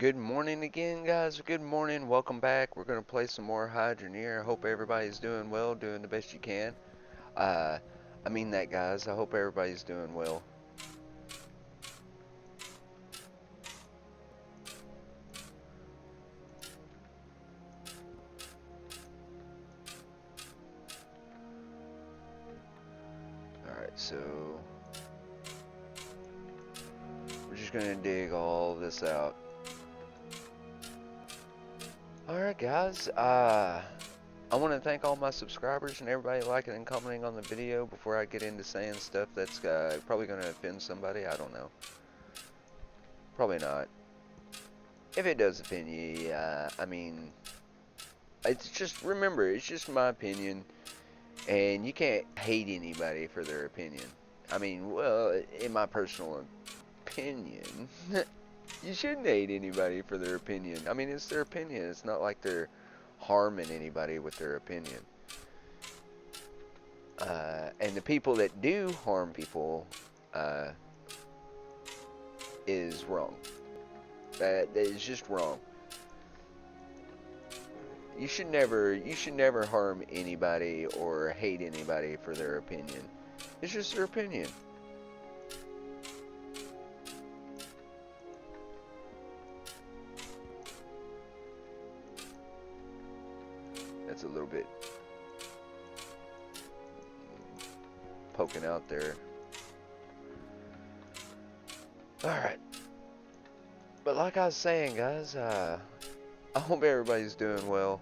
Good morning again, guys. Good morning. Welcome back. We're going to play some more Hydroneer. I hope everybody's doing well, doing the best you can. Uh, I mean that, guys. I hope everybody's doing well. Alright, so we're just going to dig all this out. Alright, guys. I want to thank all my subscribers and everybody liking and commenting on the video before I get into saying stuff that's probably going to offend somebody. I don't know. Probably not. If it does offend you, I mean, it's just, remember, it's just my opinion, and you can't hate anybody for their opinion. I mean, well, in my personal opinion, you shouldn't hate anybody for their opinion. I mean, it's their opinion. It's not like they're harming anybody with their opinion. And the people that do harm people uh, is wrong. That is just wrong. You should never harm anybody or hate anybody for their opinion. It's just their opinion. That's a little bit poking out there. Alright. But like I was saying, guys, I hope everybody's doing well.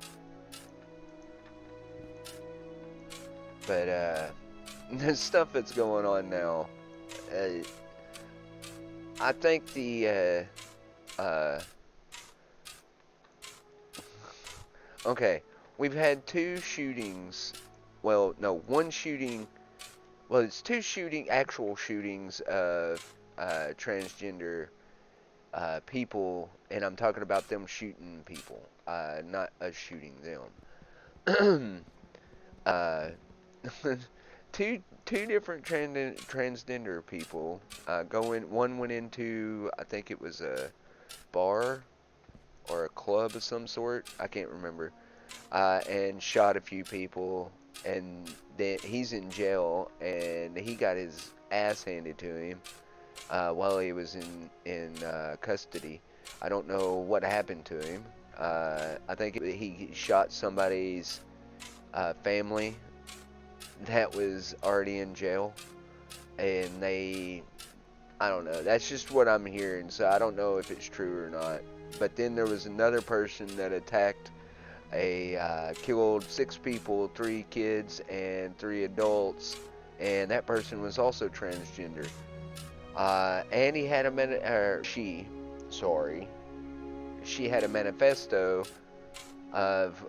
But, the stuff that's going on now, I think okay, we've had two shootings, well, no, one shooting, well, it's two actual shootings of, transgender, people, and I'm talking about them shooting people, not us shooting them. uh, two different transgender people one went into, I think it was a bar or a club of some sort, I can't remember, and shot a few people, and then he's in jail, and he got his ass handed to him while he was in custody. I don't know what happened to him. I think he shot somebody's family that was already in jail, and I don't know. That's just what I'm hearing, so I don't know if it's true or not. But then there was another person that attacked killed 6 people, 3 kids and 3 adults, and that person was also transgender. And he had she had a manifesto of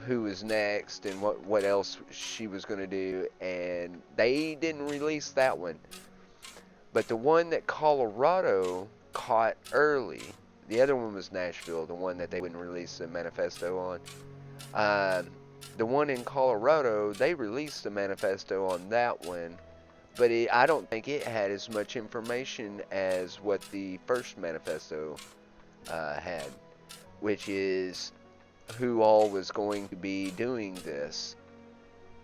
who was next and what else she was going to do, and they didn't release that one. But the one that Colorado caught early, the other one was Nashville, the one that they wouldn't release the manifesto on. The one in Colorado, they released the manifesto on that one, but I don't think it had as much information as what the first manifesto had, which is who all was going to be doing this.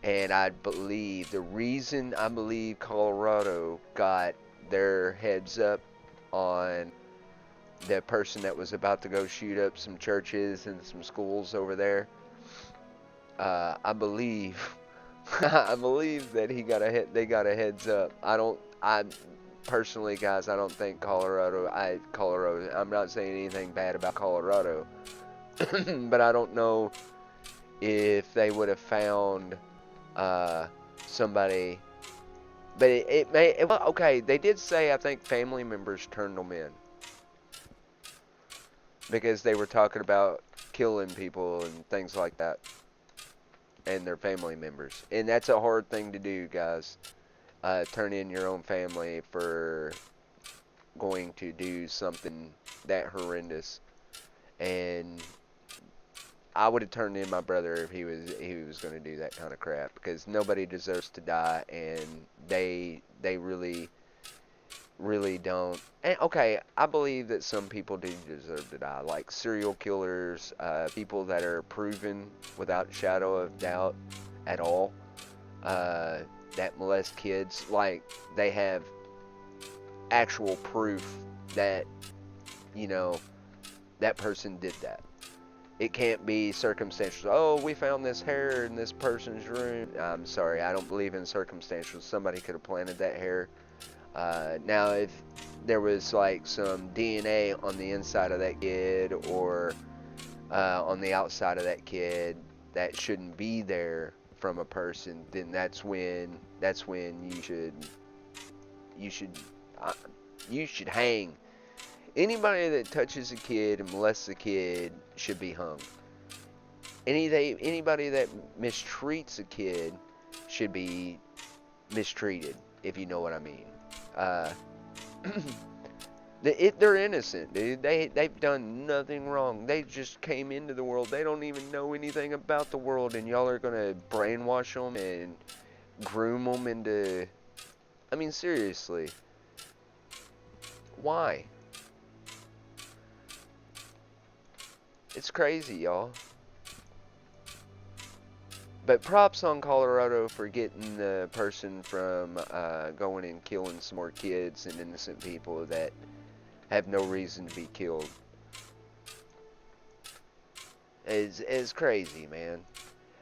And the reason I believe Colorado got their heads up on the person that was about to go shoot up some churches and some schools over there, I believe I believe that they got a heads up. I personally, guys, I don't think Colorado, I'm not saying anything bad about Colorado, but I don't know if they would have found somebody. But well, okay, they did say, I think family members turned them in because they were talking about killing people and things like that, and their family members. And that's a hard thing to do, guys. Turn in your own family for going to do something that horrendous. And I would have turned in my brother if he was going to do that kind of crap, because nobody deserves to die, and they really really don't. And okay, I believe that some people do deserve to die, like serial killers, people that are proven without shadow of doubt at all, uh, that molest kids. Like they have actual proof that you know that person did that. It can't be circumstantial. Oh, we found this hair in this person's room. I'm sorry, I don't believe in circumstantial. Somebody could have planted that hair. Now, if there was like some DNA on the inside of that kid or on the outside of that kid that shouldn't be there from a person, then that's when you should uh, you should hang. Anybody that touches a kid and molests a kid should be hung. Anybody that mistreats a kid should be mistreated, if you know what I mean. Uh, they're innocent, dude. They've done nothing wrong. They just came into the world. They don't even know anything about the world, and y'all are gonna brainwash them and groom them into. I mean, seriously, why? It's crazy, y'all. But props on Colorado for getting the person from going and killing some more kids and innocent people that have no reason to be killed. It's crazy, man.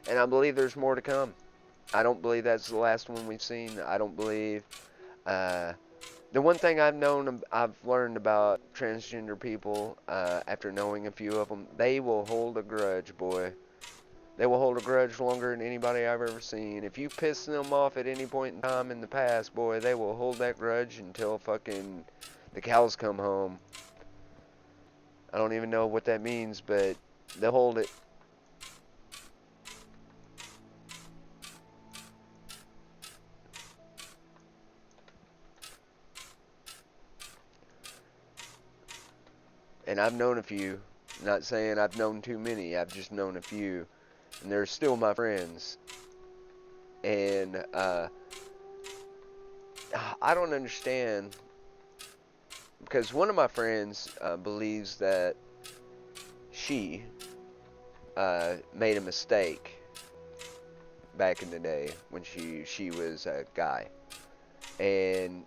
And I believe there's more to come. I don't believe that's the last one we've seen. I don't believe. Uh, the one thing I've learned about transgender people, after knowing a few of them, they will hold a grudge, boy. They will hold a grudge longer than anybody I've ever seen. If you piss them off at any point in time in the past, boy, they will hold that grudge until fucking the cows come home. I don't even know what that means, but they'll hold it. And I've known a few. Not saying I've known too many. I've just known a few. And they're still my friends. And I don't understand, because one of my friends believes that she made a mistake back in the day when she was a guy, and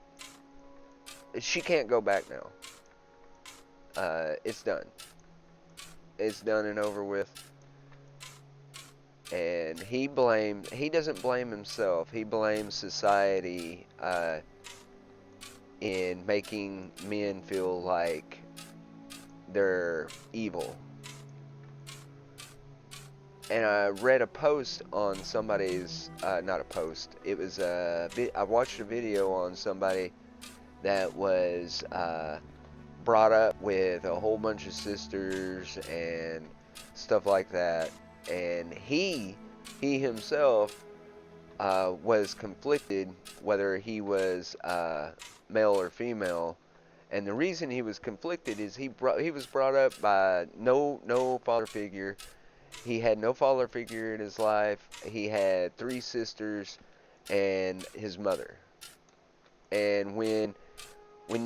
she can't go back now. It's done. It's done and over with. And he doesn't blame himself. He blames society in making men feel like they're evil. And I read a post on somebody's, not a post, it was I watched a video on somebody that was brought up with a whole bunch of sisters and stuff like that. And he himself was conflicted whether he was male or female. And the reason he was conflicted is he was brought up by no father figure. He had no father figure in his life. He had 3 sisters and his mother. And when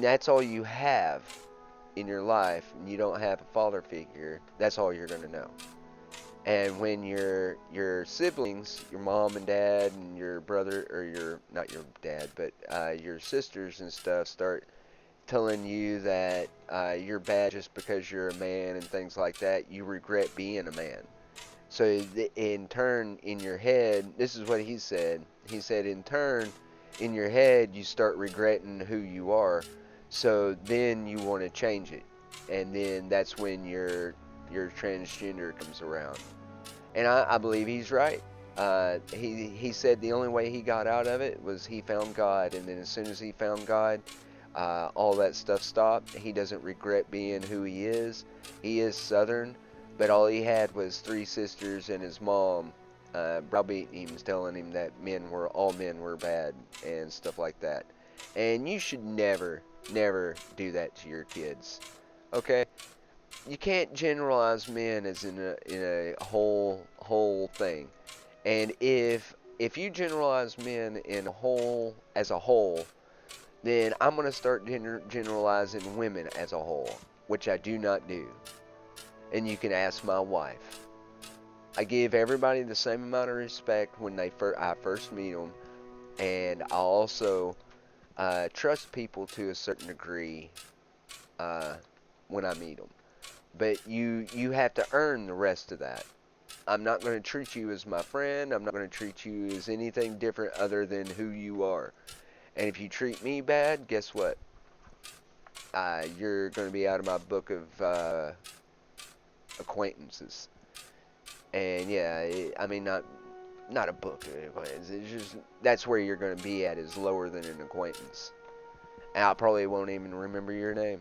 that's all you have in your life and you don't have a father figure, that's all you're going to know. And when your siblings, your mom and dad and your brother, or your, not your dad, but your sisters and stuff start telling you that you're bad just because you're a man and things like that, you regret being a man. So in turn, in your head, this is what he said. He said, in turn, in your head, you start regretting who you are. So then you want to change it. And then that's when your transgender comes around. And I believe he's right. He said the only way he got out of it was he found God. And then as soon as he found God, all that stuff stopped. He doesn't regret being who he is. He is Southern. But all he had was 3 sisters and his mom browbeating him, telling him that all men were bad and stuff like that. And you should never do that to your kids. Okay? You can't generalize men as in a whole thing. And if you generalize men in as a whole, then I'm going to start generalizing women as a whole, which I do not do. And you can ask my wife. I give everybody the same amount of respect when I first meet them, and I also trust people to a certain degree uh, when I meet them. But you have to earn the rest of that. I'm not going to treat you as my friend. I'm not going to treat you as anything different other than who you are. And if you treat me bad, guess what? You're going to be out of my book of acquaintances. And yeah, I mean, not a book of acquaintances. It's just that's where you're going to be at, is lower than an acquaintance. And I probably won't even remember your name.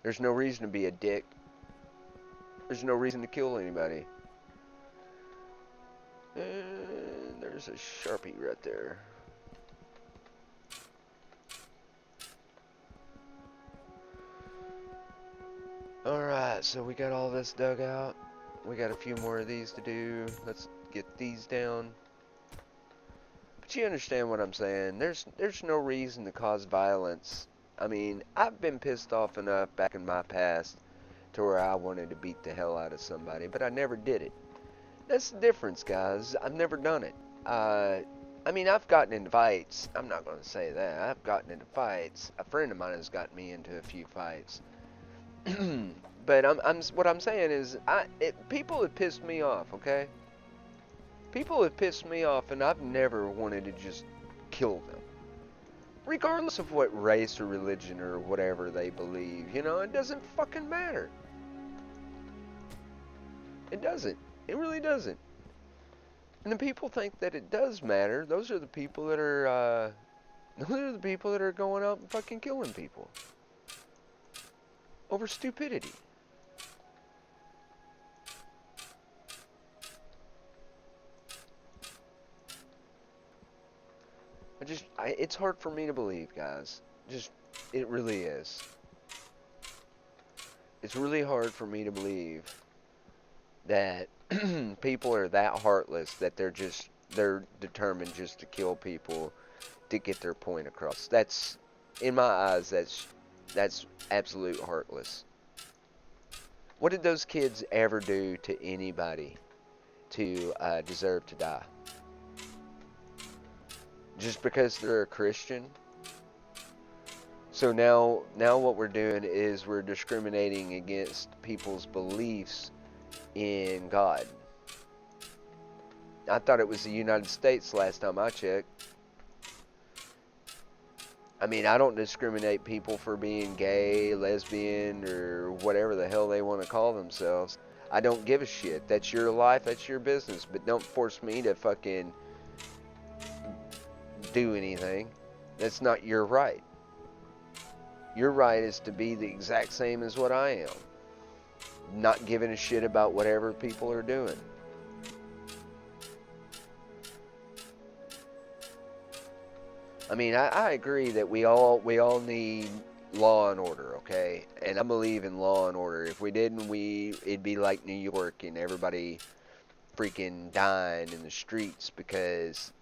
There's no reason to be a dick. There's no reason to kill anybody. And there's a Sharpie right there. Alright, so we got all this dug out. We got a few more of these to do. Let's get these down. But you understand what I'm saying. There's no reason to cause violence. I mean, I've been pissed off enough back in my past to where I wanted to beat the hell out of somebody, but I never did it. That's the difference, guys. I've never done it. I mean, I've gotten into fights. I'm not going to say that. I've gotten into fights. A friend of mine has gotten me into a few fights. But what I'm saying is, people have pissed me off, okay? People have pissed me off, and I've never wanted to just kill them. Regardless of what race or religion or whatever they believe, you know, it doesn't fucking matter. It doesn't. It really doesn't. And the people think that it does matter. Those are the people that are, going out and fucking killing people. Over stupidity. It's hard for me to believe, guys. It really is. It's really hard for me to believe that people are that heartless that they're determined just to kill people to get their point across. That's, in my eyes, that's absolute heartless. What did those kids ever do to anybody to deserve to die? Just because they're a Christian? So now what we're doing is we're discriminating against people's beliefs in God. I thought it was the United States last time I checked. I mean, I don't discriminate people for being gay, lesbian, or whatever the hell they want to call themselves. I don't give a shit. That's your life, that's your business. But don't force me to fucking do anything. That's not your right. Your right is to be the exact same as what I am. Not giving a shit about whatever people are doing. I mean, I agree that we all need law and order, okay? And I believe in law and order. If we didn't, it'd be like New York and everybody freaking dying in the streets because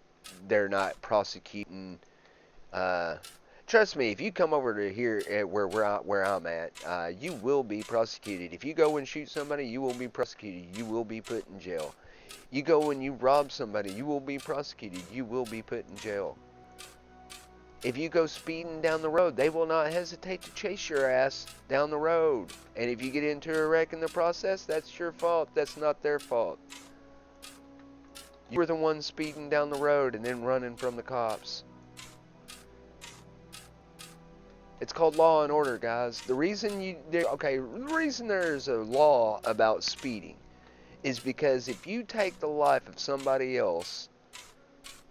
they're not prosecuting. Trust me, if you come over to here where I'm at, you will be prosecuted. If you go and shoot somebody, you will be prosecuted. You will be put in jail. You go and you rob somebody, you will be prosecuted. You will be put in jail. If you go speeding down the road, they will not hesitate to chase your ass down the road. And if you get into a wreck in the process, that's your fault. That's not their fault. You were the one speeding down the road and then running from the cops. It's called law and order, guys. The reason there's a law about speeding is because if you take the life of somebody else,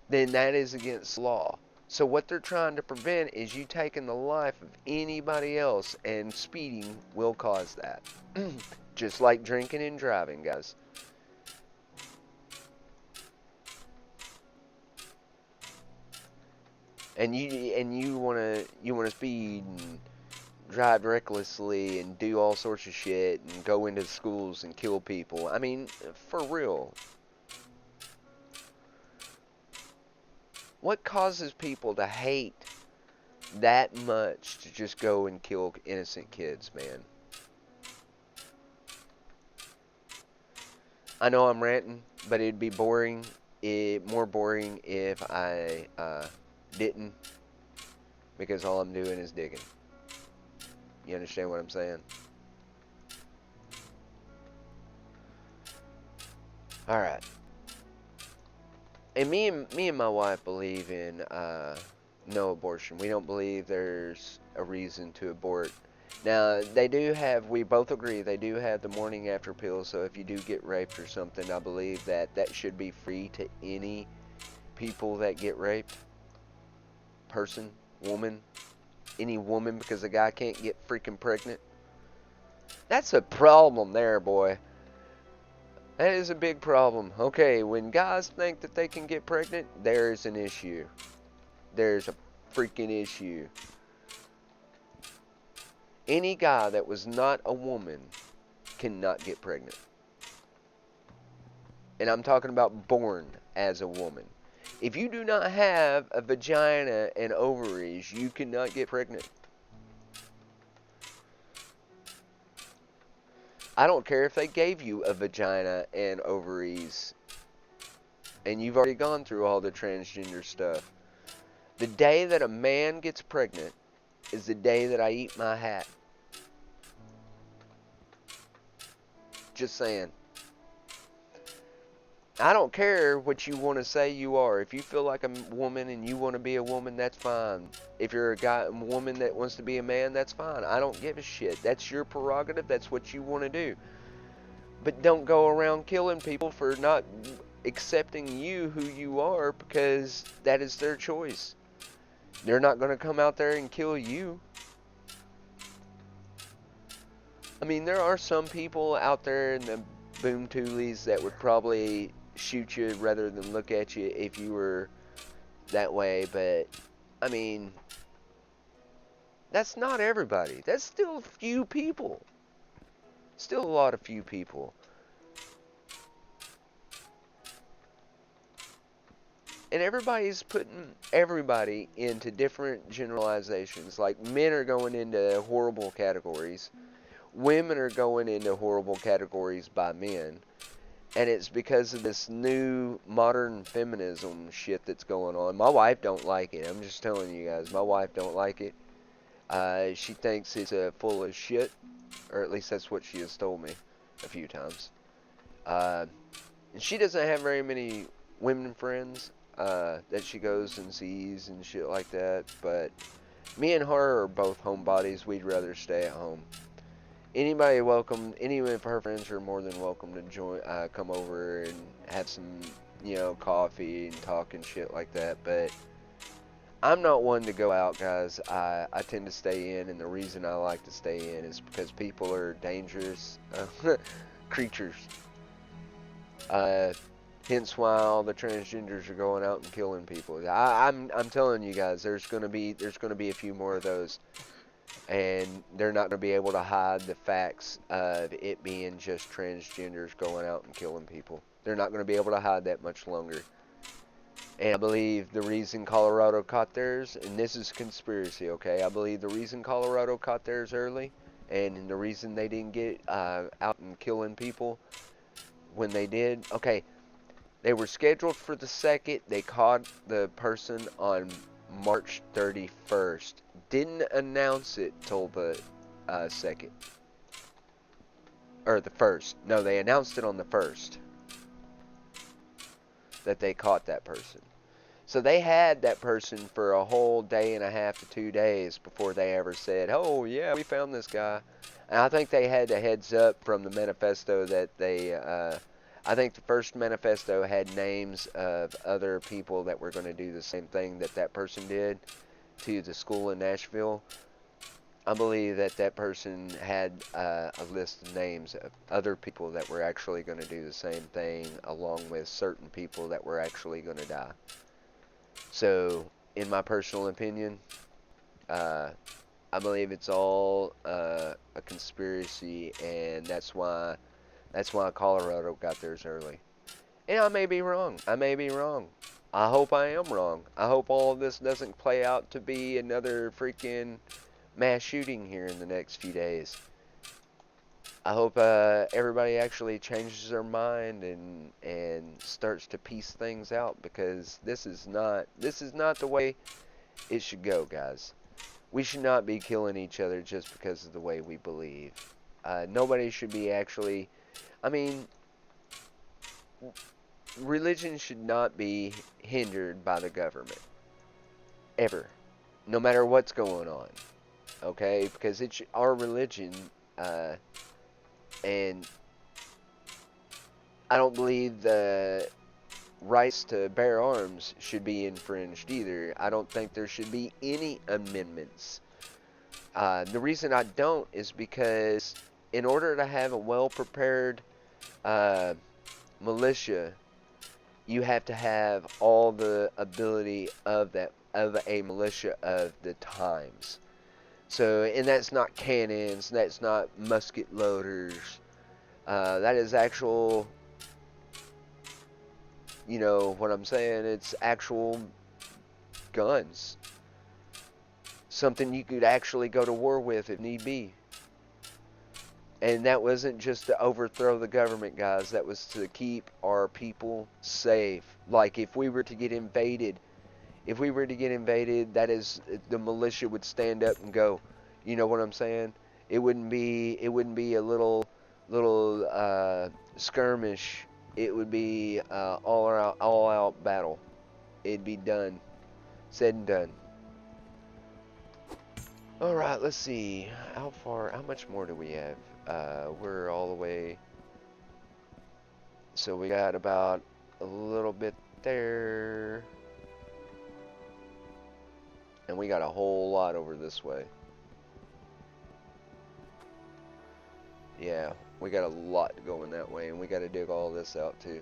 then that is against law. So what they're trying to prevent is you taking the life of anybody else, and speeding will cause that. Just like drinking and driving, guys. And you wanna speed and drive recklessly and do all sorts of shit and go into schools and kill people. I mean, for real. What causes people to hate that much to just go and kill innocent kids, man. I know I'm ranting, but it'd be boring, more boring if I didn't, because all I'm doing is digging. You understand what I'm saying? All right. And me and my wife believe in no abortion. We don't believe there's a reason to abort. Now, they do have, we both agree, they do have the morning after pill, so if you do get raped or something, I believe that that should be free to any people that get raped. Person, woman, any woman, because a guy can't get freaking pregnant. That's a problem there, boy. That is a big problem. Okay, when guys think that they can get pregnant, there's an issue. There's a freaking issue. Any guy that was not a woman cannot get pregnant. And I'm talking about born as a woman. If you do not have a vagina and ovaries, you cannot get pregnant. I don't care if they gave you a vagina and ovaries and you've already gone through all the transgender stuff. The day that a man gets pregnant is the day that I eat my hat. Just saying. I don't care what you want to say you are. If you feel like a woman and you want to be a woman, that's fine. If you're a woman that wants to be a man, that's fine. I don't give a shit. That's your prerogative. That's what you want to do. But don't go around killing people for not accepting you who you are, because that is their choice. They're not going to come out there and kill you. I mean, there are some people out there in the boom toolies that would probably shoot you rather than look at you if you were that way, but I mean, that's not everybody. That's still a few people. Still a lot of few people. And everybody's putting everybody into different generalizations. Like, men are going into horrible categories. Women are going into horrible categories by men. And it's because of this new modern feminism shit that's going on. My wife don't like it. I'm just telling you guys. My wife don't like it. She thinks it's full of shit. Or at least that's what she has told me a few times. And she doesn't have very many women friends that she goes and sees and shit like that. But me and her are both homebodies. We'd rather stay at home. Anybody welcome, any of her friends are more than welcome to join, come over and have some, coffee and talk and shit like that. But I'm not one to go out, guys. I tend to stay in, and the reason I like to stay in is because people are dangerous creatures. Hence why all the transgenders are going out and killing people. I'm telling you guys, there's gonna be a few more of those. And they're not going to be able to hide the facts of it being just transgenders going out and killing people. They're not going to be able to hide that much longer. And I believe the reason Colorado caught theirs, and this is conspiracy, okay? I believe the reason Colorado caught theirs early, and the reason they didn't get out and killing people when they did, okay, they were scheduled for the 2nd. They caught the person on March 31st. Didn't announce it till the 2nd. Or the 1st. No, they announced it on the 1st. That they caught that person. So they had that person for a whole day and a half to 2 days before they ever said, oh yeah, we found this guy. And I think they had a heads up from the manifesto that they... I think the first manifesto had names of other people that were going to do the same thing that that person did to the school in Nashville. I believe that that person had a list of names of other people that were actually going to do the same thing, along with certain people that were actually going to die. So, in my personal opinion, I believe it's all a conspiracy, and that's why Colorado got theirs early. And I may be wrong. I hope I am wrong. I hope all of this doesn't play out to be another freaking mass shooting here in the next few days. I hope everybody actually changes their mind and starts to piece things out, because this is not the way it should go, guys. We should not be killing each other just because of the way we believe. Nobody should be actually. I mean, religion should not be hindered by the government ever, no matter what's going on. Okay, because it's our religion, uh, and I don't believe the rights to bear arms should be infringed either. I don't think there should be any amendments. The reason I don't is because in order to have a well prepared uh, militia, you have to have all the ability of a militia of the times. So, and that's not cannons, that's not musket loaders. That is actual, you know what I'm saying? It's actual guns. Something you could actually go to war with if need be. And that wasn't just to overthrow the government, guys. That was to keep our people safe. Like if we were to get invaded, that is, the militia would stand up and go. You know what I'm saying? It wouldn't be a little skirmish. It would be all out battle. It'd be done, said and done. All right, let's see. How much more do we have? We're all the way. So we got about a little bit there. And we got a whole lot over this way. Yeah, we got a lot going that way, and we got to dig all this out too.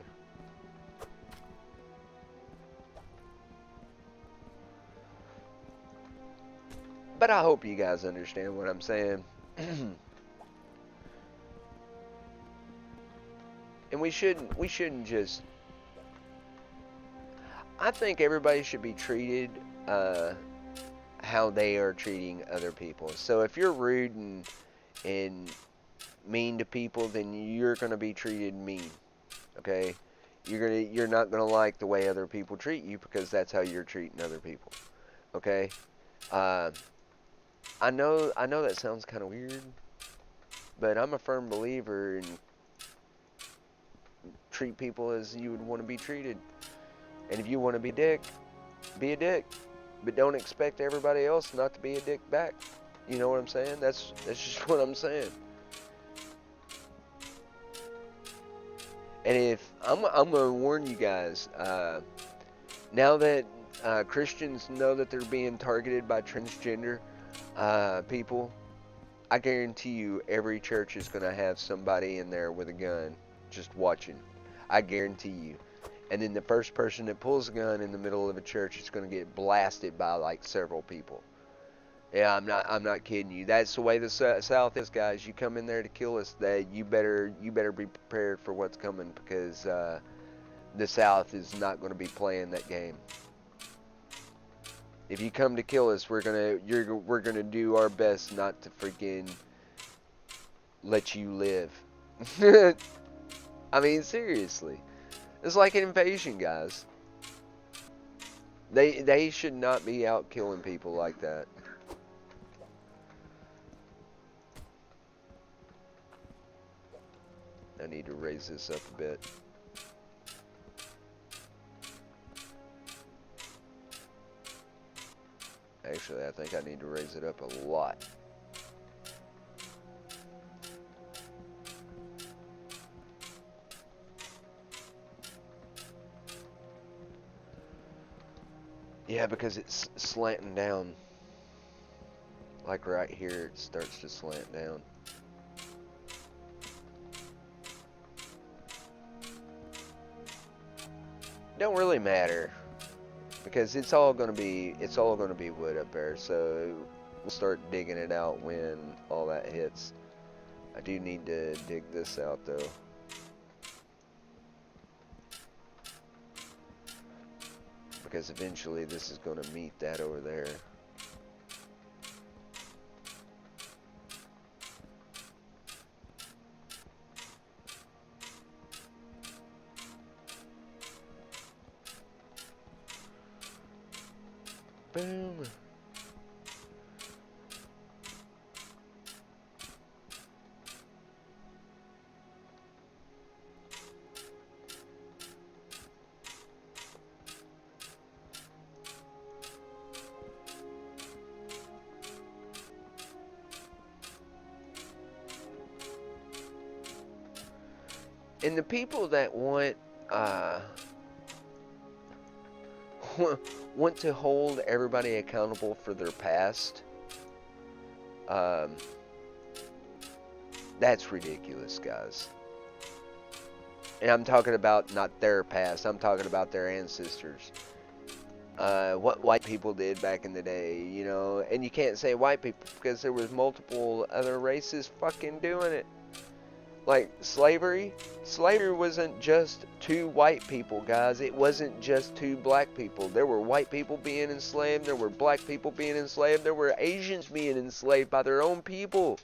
But I hope you guys understand what I'm saying. And we shouldn't just. I think everybody should be treated how they are treating other people. So if you're rude and mean to people, then you're gonna be treated mean. Okay, you're not gonna like the way other people treat you, because that's how you're treating other people. Okay, uh, I know that sounds kind of weird, but I'm a firm believer in treat people as you would want to be treated. And if you want to be a dick, but don't expect everybody else not to be a dick back. You know what I'm saying? That's just what I'm saying. And if I'm gonna warn you guys, now that Christians know that they're being targeted by transgender people, I guarantee you every church is gonna have somebody in there with a gun just watching. I guarantee you. And then the first person that pulls a gun in the middle of a church is going to get blasted by like several people. Yeah, I'm not kidding you. That's the way the South is, guys. You come in there to kill us, that you better be prepared for what's coming, because the South is not going to be playing that game. If you come to kill us, we're gonna do our best not to freaking let you live. I mean, seriously. It's like an invasion, guys. They should not be out killing people like that. I need to raise this up a bit. Actually, I think I need to raise it up a lot. Yeah, because it's slanting down. Like right here, it starts to slant down. Don't really matter, because it's all gonna be wood up there. So we'll start digging it out when all that hits. I do need to dig this out though. because eventually this is going to meet that over there. Boom. And the people that uh, want to hold everybody accountable for their past, um, that's ridiculous, guys. And I'm talking about not their past, I'm talking about their ancestors. What white people did back in the day, you know, and you can't say white people because there was multiple other races fucking doing it. Like slavery wasn't just two white people, guys. It wasn't just two black people. There were white people being enslaved, there were black people being enslaved, there were Asians being enslaved by their own people.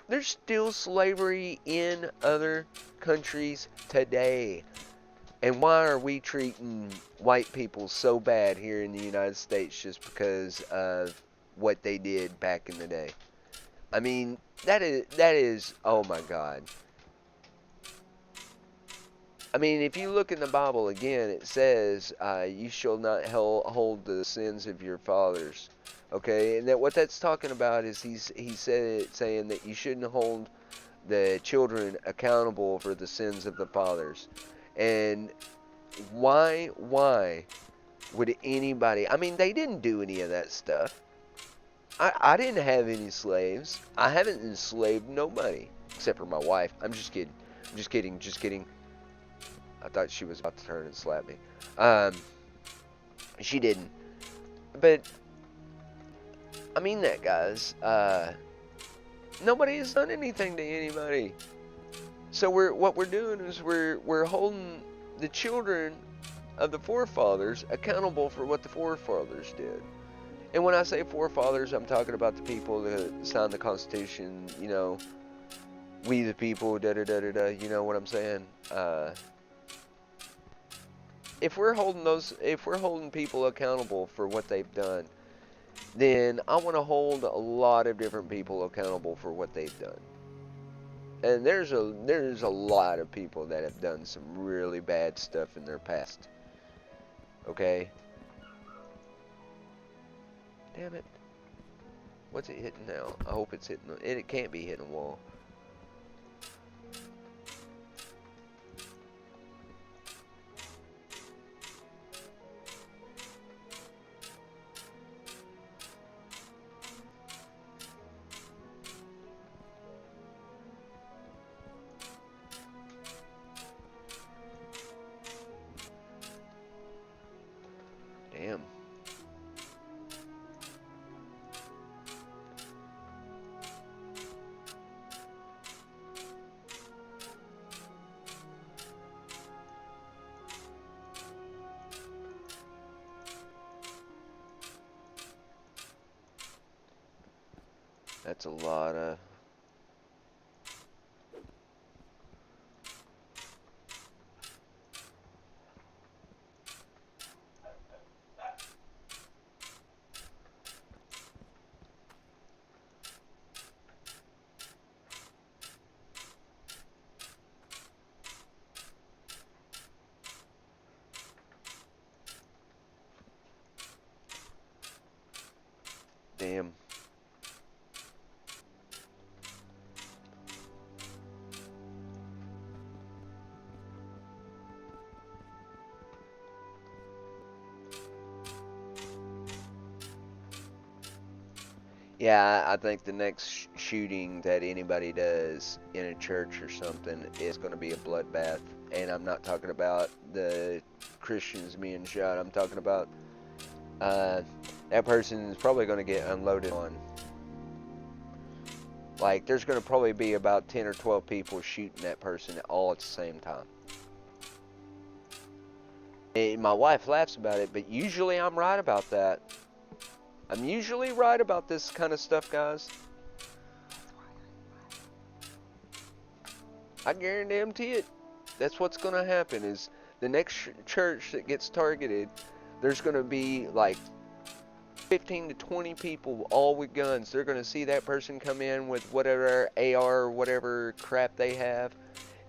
There's still slavery in other countries today. And why are we treating white people so bad here in the United States just because of what they did back in the day? I mean, that is oh my God. I mean, if you look in the Bible again, it says, "You shall not hold the sins of your fathers." Okay, and that what that's talking about is saying that you shouldn't hold the children accountable for the sins of the fathers. And why would anybody? I mean, they didn't do any of that stuff. I didn't have any slaves. I haven't enslaved nobody except for my wife. I'm just kidding. I'm just kidding. Just kidding. I thought she was about to turn and slap me. She didn't. But I mean that, guys. Nobody has done anything to anybody. So what we're doing is we're holding the children of the forefathers accountable for what the forefathers did. And when I say forefathers, I'm talking about the people that signed the Constitution, you know, we the people, da da da da da, you know what I'm saying? If we're holding people accountable for what they've done, then I want to hold a lot of different people accountable for what they've done. And there's a lot of people that have done some really bad stuff in their past. Okay? Damn it. What's it hitting now? I hope it's hitting it can't be hitting a wall. Damn. That's a lot of... Damn. Yeah, I think the next shooting that anybody does in a church or something is going to be a bloodbath. And I'm not talking about the Christians being shot. I'm talking about that person is probably going to get unloaded on. Like, there's going to probably be about 10 or 12 people shooting that person all at the same time. And my wife laughs about it, but usually I'm right about that. I'm usually right about this kind of stuff, guys. I guarantee it. That's what's going to happen is the next church that gets targeted, there's going to be like 15 to 20 people all with guns. They're going to see that person come in with whatever AR or whatever crap they have,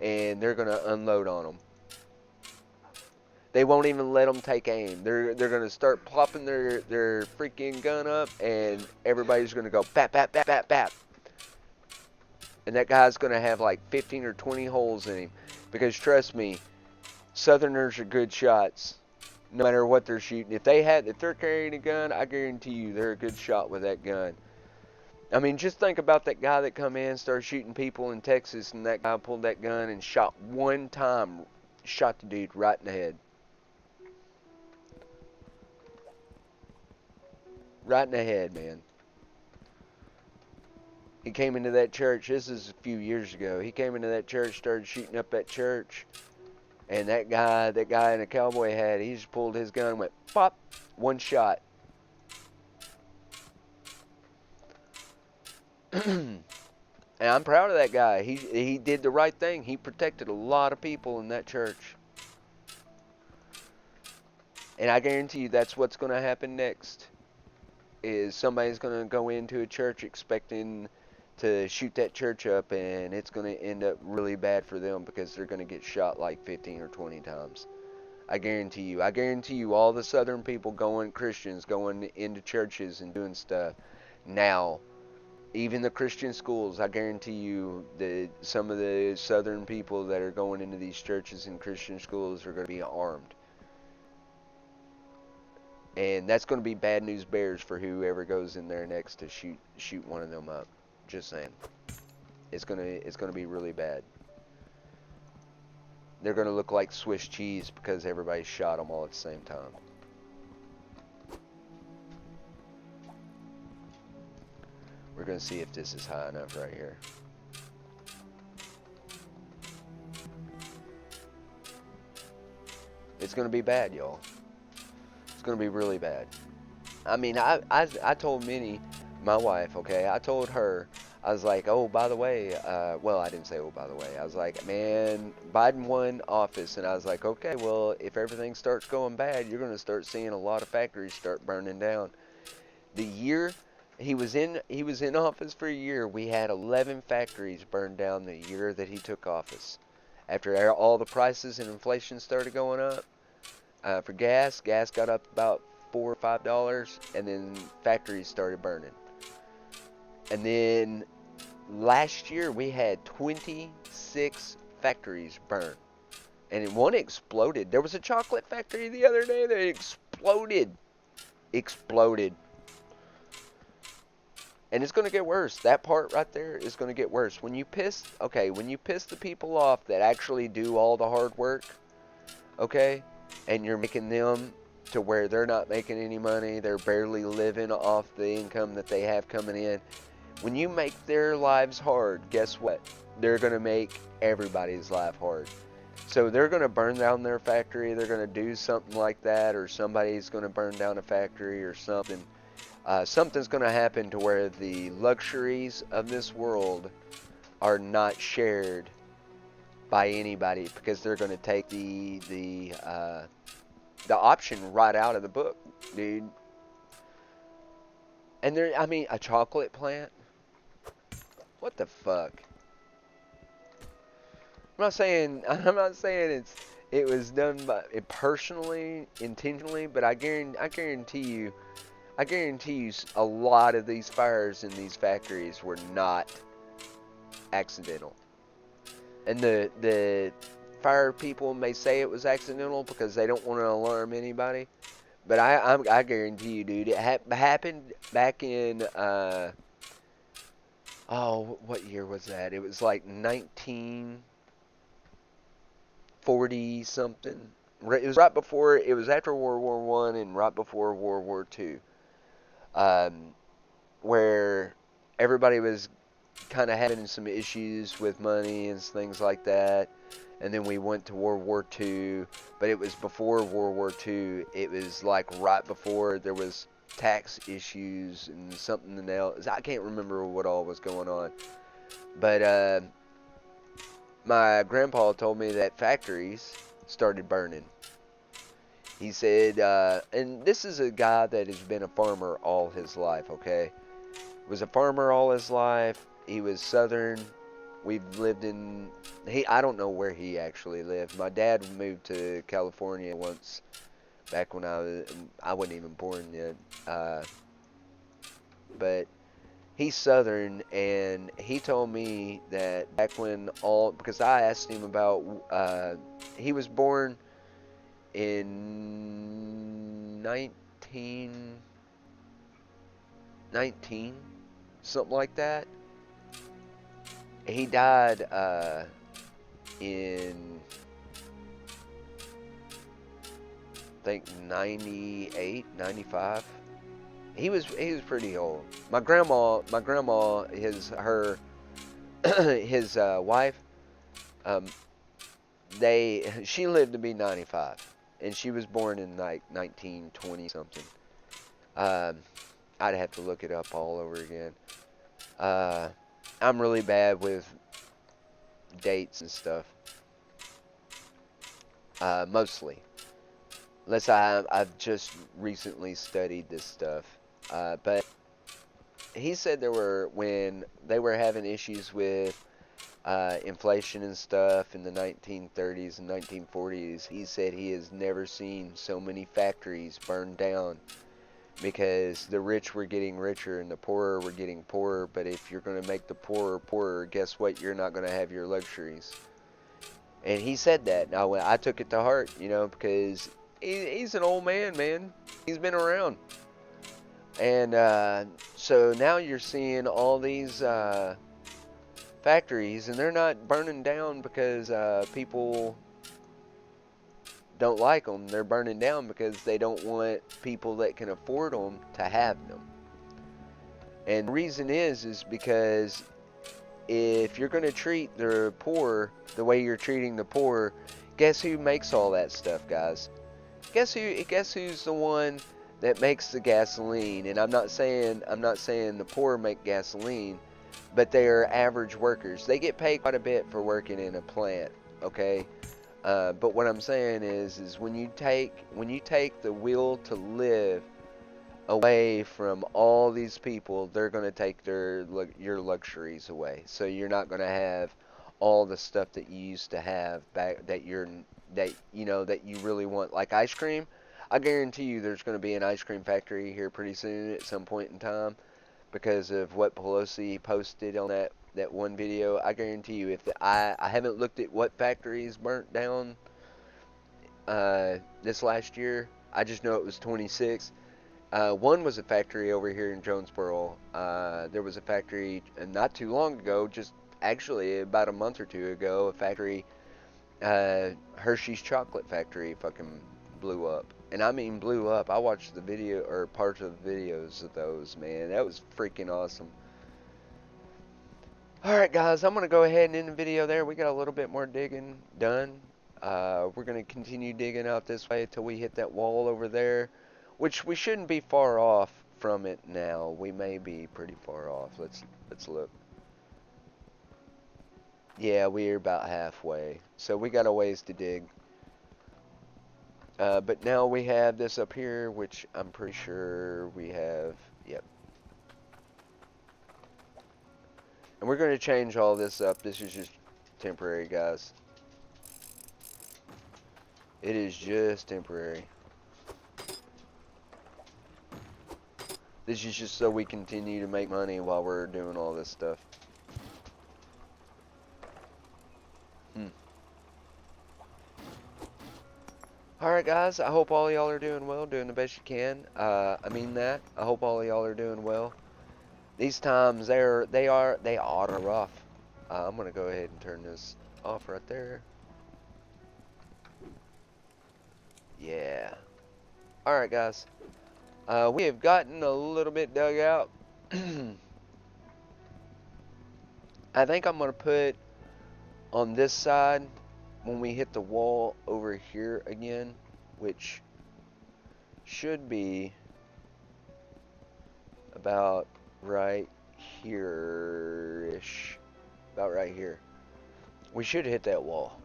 and they're going to unload on them. They won't even let them take aim. They're going to start popping their freaking gun up, and everybody's going to go bap, bap, bap, bap, bap. And that guy's going to have like 15 or 20 holes in him. Because trust me, Southerners are good shots. No matter what they're shooting. If they're carrying a gun, I guarantee you they're a good shot with that gun. I mean, just think about that guy that come in, started shooting people in Texas, and that guy pulled that gun and shot one time, shot the dude right in the head. Right in the head, man. He came into that church, this is a few years ago, he came into that church, started shooting up that church, and that guy in a cowboy hat, he just pulled his gun and went, pop, one shot. And I'm proud of that guy. He did the right thing. He protected a lot of people in that church. And I guarantee you that's what's going to happen next. Is somebody's going to go into a church expecting to shoot that church up, and it's going to end up really bad for them because they're going to get shot like 15 or 20 times. I guarantee you. I guarantee you all the Southern people Christians going into churches and doing stuff now. Even the Christian schools, I guarantee you that some of the Southern people that are going into these churches and Christian schools are going to be armed. And that's going to be bad news bears for whoever goes in there next to shoot one of them up. Just saying. It's gonna be really bad. They're going to look like Swiss cheese because everybody shot them all at the same time. We're going to see if this is high enough right here. It's going to be bad, y'all. It's going to be really bad. I mean, I told Minnie, my wife, okay, I told her, I was like, oh, by the way, well, I didn't say, oh, by the way. I was like, man, Biden won office. And I was like, okay, well, if everything starts going bad, you're going to start seeing a lot of factories start burning down. The year he was in office for a year, we had 11 factories burned down the year that he took office. After all the prices and inflation started going up, for gas got up about $4 or $5, and then factories started burning. And then last year we had 26 factories burn, and one exploded. There was a chocolate factory the other day that exploded. And it's going to get worse. That part right there is going to get worse. When you piss the people off that actually do all the hard work, okay, and you're making them to where they're not making any money, they're barely living off the income that they have coming in. When you make their lives hard, guess what? They're going to make everybody's life hard. So they're going to burn down their factory, they're going to do something like that, or somebody's going to burn down a factory or something. Something's going to happen to where the luxuries of this world are not shared by anybody because they're going to take the option right out of the book, dude. And I mean, a chocolate plant? What the fuck? I'm not saying it was done by it personally, intentionally, but I guarantee you a lot of these fires in these factories were not accidental. And the fire people may say it was accidental because they don't want to alarm anybody. But I guarantee you, dude, it happened back in, what year was that? It was like 1940 something. It was it was after World War One and right before World War Two. Where everybody was kind of having some issues with money and things like that, and then we went to World War II, but it was before World War II. It was like right before there was tax issues and something else. I can't remember what all was going on. But my grandpa told me that factories started burning. He said, and this is a guy that has been a farmer all his life, okay? Was a farmer all his life. He was Southern. We've lived in, I don't know where he actually lived. My dad moved to California once back when I wasn't even born yet. But he's Southern, and he told me that back when because I asked him about, he was born in 1919, something like that. He died in, I think, 98, 95. He was pretty old. My grandma, his wife, um, she lived to be 95, and she was born in like 1920 something. Um, I'd have to look it up all over again. Uh, I'm really bad with dates and stuff, mostly. Unless I've just recently studied this stuff. But he said when they were having issues with inflation and stuff in the 1930s and 1940s, he said he has never seen so many factories burned down because the rich were getting richer and the poorer were getting poorer. But if you're going to make the poorer poorer, guess what? You're not going to have your luxuries. And he said that. Now, I took it to heart, because he's an old man, man. He's been around. And so now you're seeing all these factories, and they're not burning down because people don't like them. They're burning down because they don't want people that can afford them to have them. And the reason is because if you're going to treat the poor the way you're treating the poor, guess who makes all that stuff, guys? Guess who's the one that makes the gasoline? And I'm not saying the poor make gasoline, but they are average workers. They get paid quite a bit for working in a plant, okay? But what I'm saying is when you take the will to live away from all these people, they're going to take your luxuries away. So you're not going to have all the stuff that you used to have back that you really want, like ice cream. I guarantee you there's going to be an ice cream factory here pretty soon at some point in time because of what Pelosi posted on that one video. I guarantee you, I haven't looked at what factories burnt down this last year. I just know it was 26. One was a factory over here in Jonesboro. There was a factory not too long ago, just actually about a month or two ago, a factory, Hershey's chocolate factory, fucking blew up. And I mean blew up. I watched the video or parts of the videos of those, man. That was freaking awesome. Alright guys, I'm going to go ahead and end the video there. We got a little bit more digging done. We're going to continue digging out this way until we hit that wall over there, which we shouldn't be far off from it now. We may be pretty far off. Let's look. Yeah, we're about halfway. So we got a ways to dig. But now we have this up here, which I'm pretty sure we have. Yep. And we're going to change all this up. This is just temporary, guys. It is just temporary. This is just so we continue to make money while we're doing all this stuff. Alright guys, I hope all y'all are doing well, doing the best you can. I mean that. I hope all y'all are doing well. These times they are rough. I'm gonna go ahead and turn this off right there. Yeah. Alright guys. We have gotten a little bit dug out. I think I'm gonna put on this side when we hit the wall over here again, which should be about right here-ish. About right here. We should hit that wall.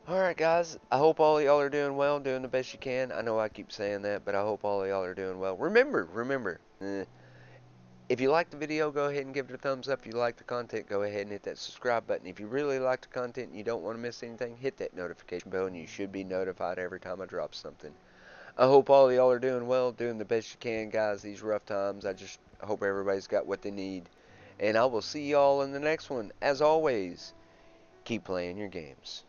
Alright guys, I hope all y'all are doing well, doing the best you can. I know I keep saying that, but I hope all y'all are doing well. Remember, if you like the video, go ahead and give it a thumbs up. If you like the content, go ahead and hit that subscribe button. If you really like the content and you don't want to miss anything, hit that notification bell and you should be notified every time I drop something. I hope all y'all are doing well, doing the best you can, guys, these rough times. I just hope everybody's got what they need. And I will see y'all in the next one. As always, keep playing your games.